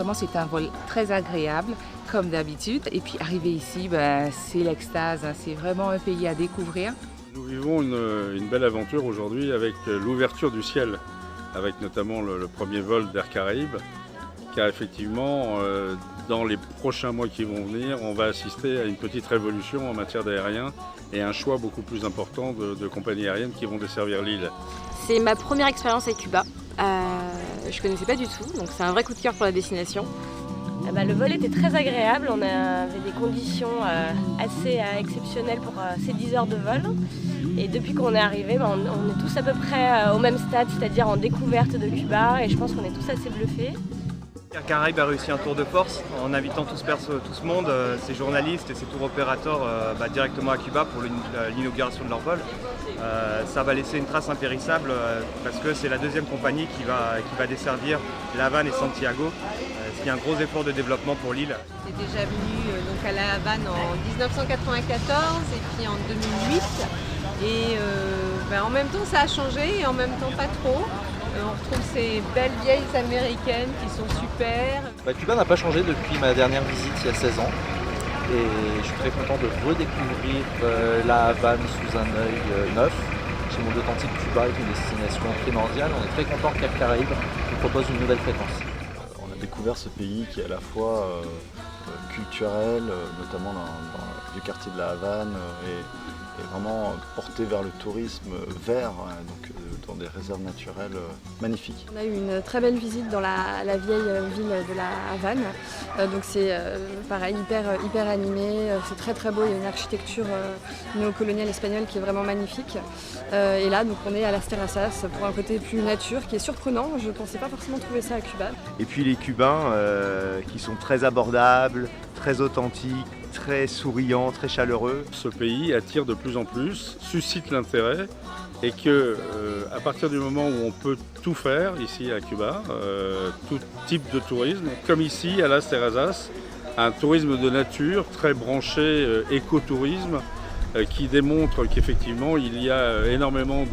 vraiment c'est un vol très agréable, comme d'habitude. Et puis arriver ici, c'est l'extase, hein. C'est vraiment un pays à découvrir. Nous vivons une belle aventure aujourd'hui avec l'ouverture du ciel, avec notamment le premier vol d'Air Caraïbes, car effectivement, dans les prochains mois qui vont venir, on va assister à une petite révolution en matière d'aérien et un choix beaucoup plus important de compagnies aériennes qui vont desservir l'île. C'est ma première expérience à Cuba. Je ne connaissais pas du tout, donc c'est un vrai coup de cœur pour la destination. Le vol était très agréable, on avait des conditions assez exceptionnelles pour ces 10 heures de vol. Et depuis qu'on est arrivé, on est tous à peu près au même stade, c'est-à-dire en découverte de Cuba, et je pense qu'on est tous assez bluffés. Air Caraïbes a réussi un tour de force en invitant tout ce monde, ces journalistes et ces tours opérateurs directement à Cuba pour l'inauguration de leur vol. Ça va laisser une trace impérissable parce que c'est la deuxième compagnie qui va desservir La Havane et Santiago, ce qui est un gros effort de développement pour l'île. J'étais déjà venue à La Havane en 1994 et puis en 2008. Et en même temps ça a changé et en même temps pas trop. On retrouve ces belles vieilles américaines qui sont super. Cuba n'a pas changé depuis ma dernière visite il y a 16 ans. Et je suis très content de redécouvrir La Havane sous un œil neuf. Chez Monde Authentique, Cuba est une destination primordiale. On est très content qu'Air Caraïbes nous propose une nouvelle fréquence. On a découvert ce pays qui est à la fois culturel, notamment dans le quartier de La Havane, et vraiment porté vers le tourisme vert, donc dans des réserves naturelles magnifiques. On a eu une très belle visite dans la vieille ville de La Havane, donc c'est pareil, hyper animé, c'est très très beau, il y a une architecture néocoloniale espagnole qui est vraiment magnifique. Et là donc on est à Las Terrazas pour un côté plus nature qui est surprenant, je ne pensais pas forcément trouver ça à Cuba. Et puis les Cubains qui sont très abordables, très authentiques, très souriants, très chaleureux. Ce pays attire de plus en plus, suscite l'intérêt et que à partir du moment où on peut tout faire ici à Cuba, tout type de tourisme, comme ici à Las Terrazas, un tourisme de nature très branché écotourisme qui démontre qu'effectivement il y a énormément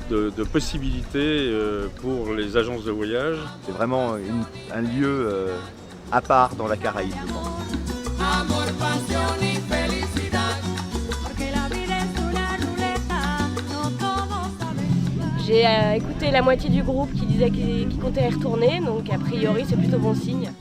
de possibilités pour les agences de voyage. C'est vraiment un lieu à part dans la Caraïbe, je pense. J'ai écouté la moitié du groupe qui disait qu'il comptait y retourner, donc a priori c'est plutôt bon signe.